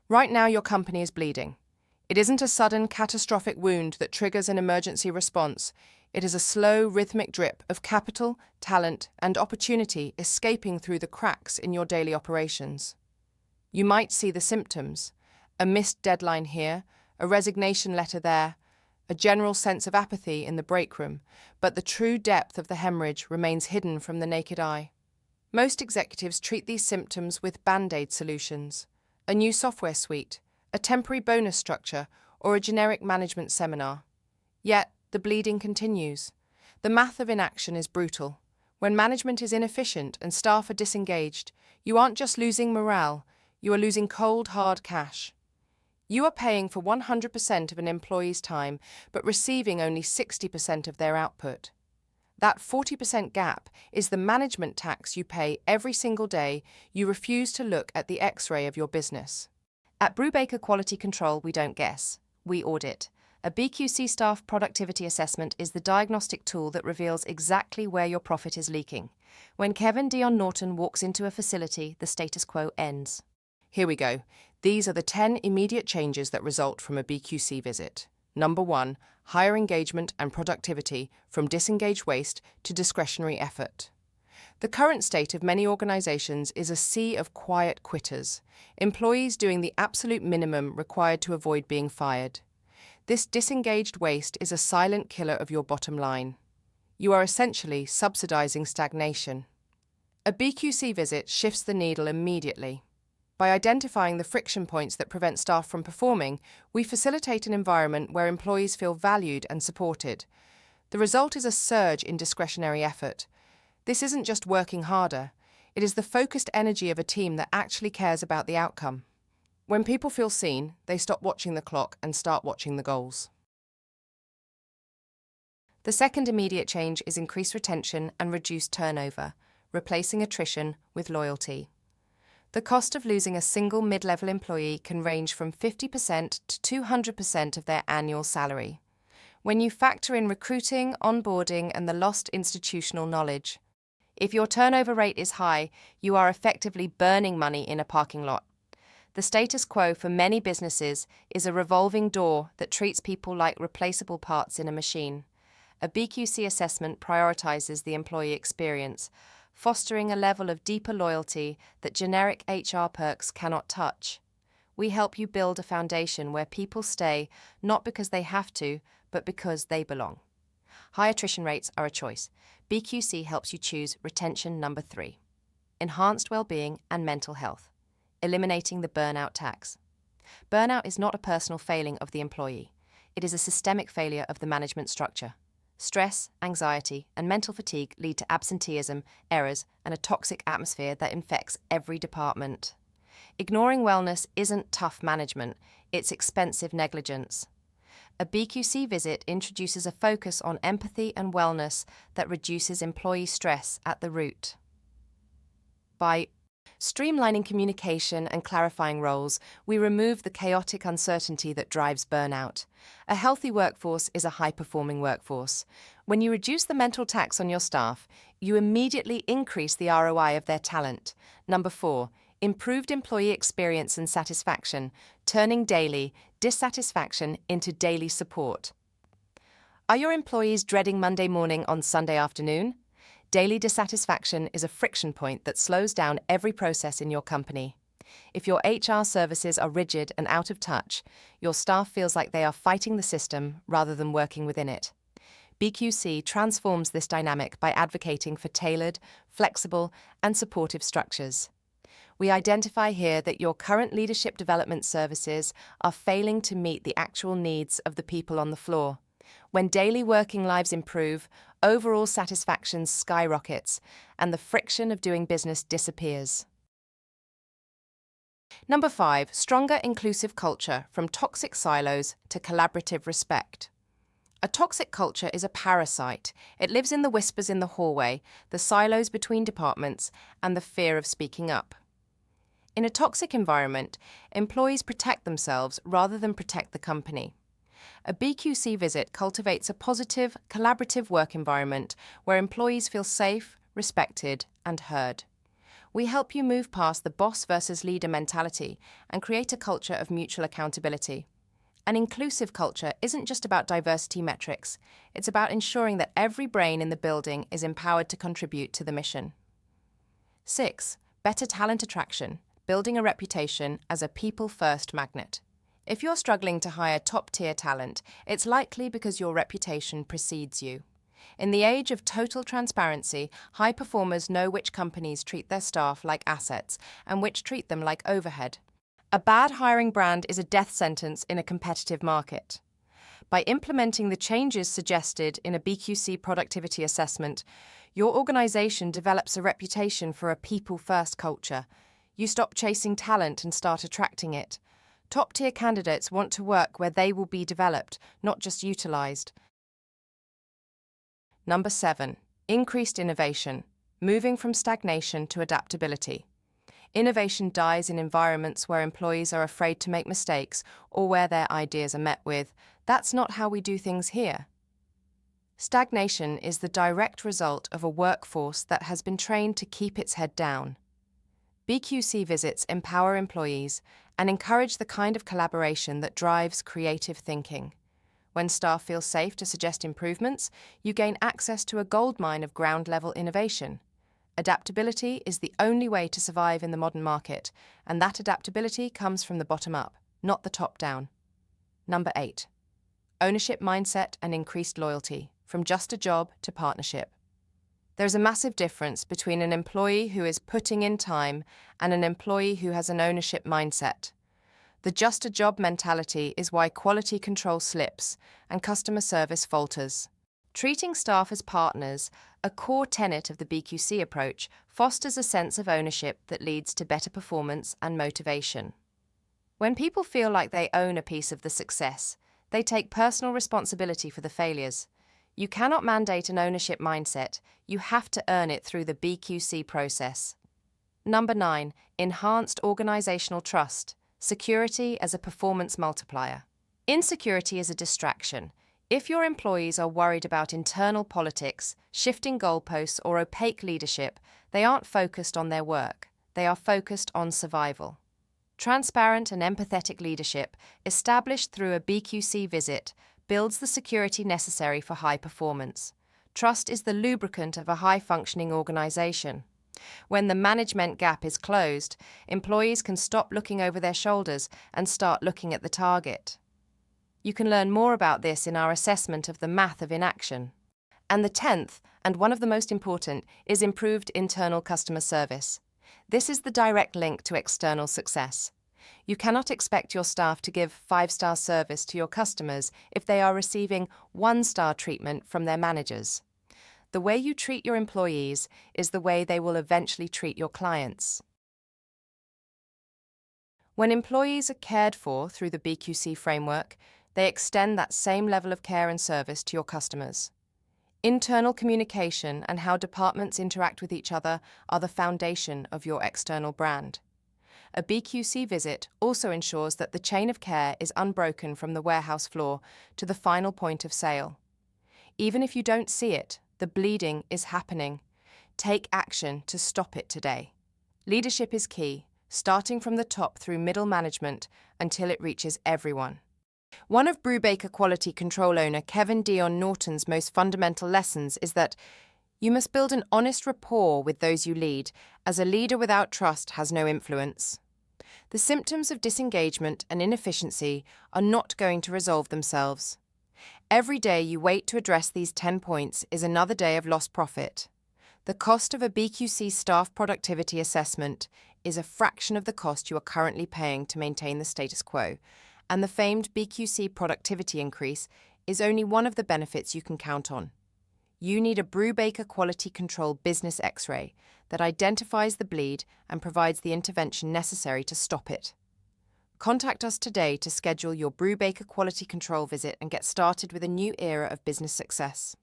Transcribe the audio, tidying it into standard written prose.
Right now, your company is bleeding. It isn't a sudden, catastrophic wound that triggers an emergency response. It is a slow, rhythmic drip of capital, talent, and opportunity escaping through the cracks in your daily operations. You might see the symptoms: a missed deadline here, a resignation letter there, a general sense of apathy in the break room, but the true depth of the hemorrhage remains hidden from the naked eye. Most executives treat these symptoms with band-aid solutions: a new software suite, a temporary bonus structure, or a generic management seminar. Yet, the bleeding continues. The math of inaction is brutal. When management is inefficient and staff are disengaged, you aren't just losing morale, you are losing cold, hard cash. You are paying for 100% of an employee's time, but receiving only 60% of their output. That 40% gap is the management tax you pay every single day you refuse to look at the X-ray of your business. At Brubaker Quality Control, we don't guess, we audit. A BQC staff productivity assessment is the diagnostic tool that reveals exactly where your profit is leaking. When Kevin Dion Norton walks into a facility, the status quo ends. Here we go. These are the 10 immediate changes that result from a BQC visit. Number 1, higher engagement and productivity from disengaged waste to discretionary effort. The current state of many organizations is a sea of quiet quitters, employees doing the absolute minimum required to avoid being fired. This disengaged waste is a silent killer of your bottom line. You are essentially subsidizing stagnation. A BQC visit shifts the needle immediately. By identifying the friction points that prevent staff from performing, we facilitate an environment where employees feel valued and supported. The result is a surge in discretionary effort. This isn't just working harder, it is the focused energy of a team that actually cares about the outcome. When people feel seen, they stop watching the clock and start watching the goals. The second immediate change is increased retention and reduced turnover, replacing attrition with loyalty. The cost of losing a single mid-level employee can range from 50% to 200% of their annual salary. When you factor in recruiting, onboarding, and the lost institutional knowledge. If your turnover rate is high, you are effectively burning money in a parking lot. The status quo for many businesses is a revolving door that treats people like replaceable parts in a machine. A BQC assessment prioritizes the employee experience, fostering a level of deeper loyalty that generic HR perks cannot touch. We help you build a foundation where people stay not because they have to, but because they belong. High attrition rates are a choice. BQC helps you choose retention number 3. Enhanced well-being and mental health. Eliminating the burnout tax. Burnout is not a personal failing of the employee. It is a systemic failure of the management structure. Stress, anxiety, and mental fatigue lead to absenteeism, errors, and a toxic atmosphere that infects every department. Ignoring wellness isn't tough management, it's expensive negligence. A BQC visit introduces a focus on empathy and wellness that reduces employee stress at the root. By streamlining communication and clarifying roles, we remove the chaotic uncertainty that drives burnout. A healthy workforce is a high-performing workforce. When you reduce the mental tax on your staff, you immediately increase the ROI of their talent. Number 4, improved employee experience and satisfaction, turning daily dissatisfaction into daily support. Are your employees dreading Monday morning on Sunday afternoon? Daily dissatisfaction is a friction point that slows down every process in your company. If your HR services are rigid and out of touch, your staff feels like they are fighting the system rather than working within it. BQC transforms this dynamic by advocating for tailored, flexible, and supportive structures. We identify here that your current leadership development services are failing to meet the actual needs of the people on the floor. When daily working lives improve, overall satisfaction skyrockets, and the friction of doing business disappears. Number 5, stronger inclusive culture from toxic silos to collaborative respect. A toxic culture is a parasite. It lives in the whispers in the hallway, the silos between departments, and the fear of speaking up. In a toxic environment, employees protect themselves rather than protect the company. A BQC visit cultivates a positive, collaborative work environment where employees feel safe, respected, and heard. We help you move past the boss versus leader mentality and create a culture of mutual accountability. An inclusive culture isn't just about diversity metrics, it's about ensuring that every brain in the building is empowered to contribute to the mission. 6. Better talent attraction, building a reputation as a people-first magnet. If you're struggling to hire top-tier talent, it's likely because your reputation precedes you. In the age of total transparency, high performers know which companies treat their staff like assets and which treat them like overhead. A bad hiring brand is a death sentence in a competitive market. By implementing the changes suggested in a BQC productivity assessment, your organization develops a reputation for a people-first culture. You stop chasing talent and start attracting it. Top-tier candidates want to work where they will be developed, not just utilized. Number 7. Increased innovation, moving from stagnation to adaptability. Innovation dies in environments where employees are afraid to make mistakes or where their ideas are met with, "That's not how we do things here." Stagnation is the direct result of a workforce that has been trained to keep its head down. BQC visits empower employees and encourage the kind of collaboration that drives creative thinking. When staff feel safe to suggest improvements, you gain access to a goldmine of ground-level innovation. Adaptability is the only way to survive in the modern market, and that adaptability comes from the bottom up, not the top down. Number 8. Ownership mindset and increased loyalty, from just a job to partnership. There's a massive difference between an employee who is putting in time and an employee who has an ownership mindset. The just a job mentality is why quality control slips and customer service falters. Treating staff as partners, a core tenet of the BQC approach, fosters a sense of ownership that leads to better performance and motivation. When people feel like they own a piece of the success, they take personal responsibility for the failures. You cannot mandate an ownership mindset, you have to earn it through the BQC process. Number 9. Enhanced organizational trust, security as a performance multiplier. Insecurity is a distraction. If your employees are worried about internal politics, shifting goalposts, or opaque leadership, they aren't focused on their work. They are focused on survival. Transparent and empathetic leadership, established through a BQC visit, builds the security necessary for high performance. Trust is the lubricant of a high-functioning organization. When the management gap is closed, employees can stop looking over their shoulders and start looking at the target. You can learn more about this in our assessment of the math of inaction. And the 10th, and one of the most important, is improved internal customer service. This is the direct link to external success. You cannot expect your staff to give 5-star service to your customers if they are receiving 1-star treatment from their managers. The way you treat your employees is the way they will eventually treat your clients. When employees are cared for through the BQC framework, they extend that same level of care and service to your customers. Internal communication and how departments interact with each other are the foundation of your external brand. A BQC visit also ensures that the chain of care is unbroken from the warehouse floor to the final point of sale. Even if you don't see it, the bleeding is happening. Take action to stop it today. Leadership is key, starting from the top through middle management until it reaches everyone. One of Brubaker Quality Control owner Kevin Dion Norton's most fundamental lessons is that you must build an honest rapport with those you lead, as a leader without trust has no influence. The symptoms of disengagement and inefficiency are not going to resolve themselves. Every day you wait to address these 10 points is another day of lost profit. The cost of a BQC staff productivity assessment is a fraction of the cost you are currently paying to maintain the status quo, and the famed BQC productivity increase is only one of the benefits you can count on. You need a Brubaker Quality Control business X-ray that identifies the bleed and provides the intervention necessary to stop it. Contact us today to schedule your Brubaker Quality Control visit and get started with a new era of business success.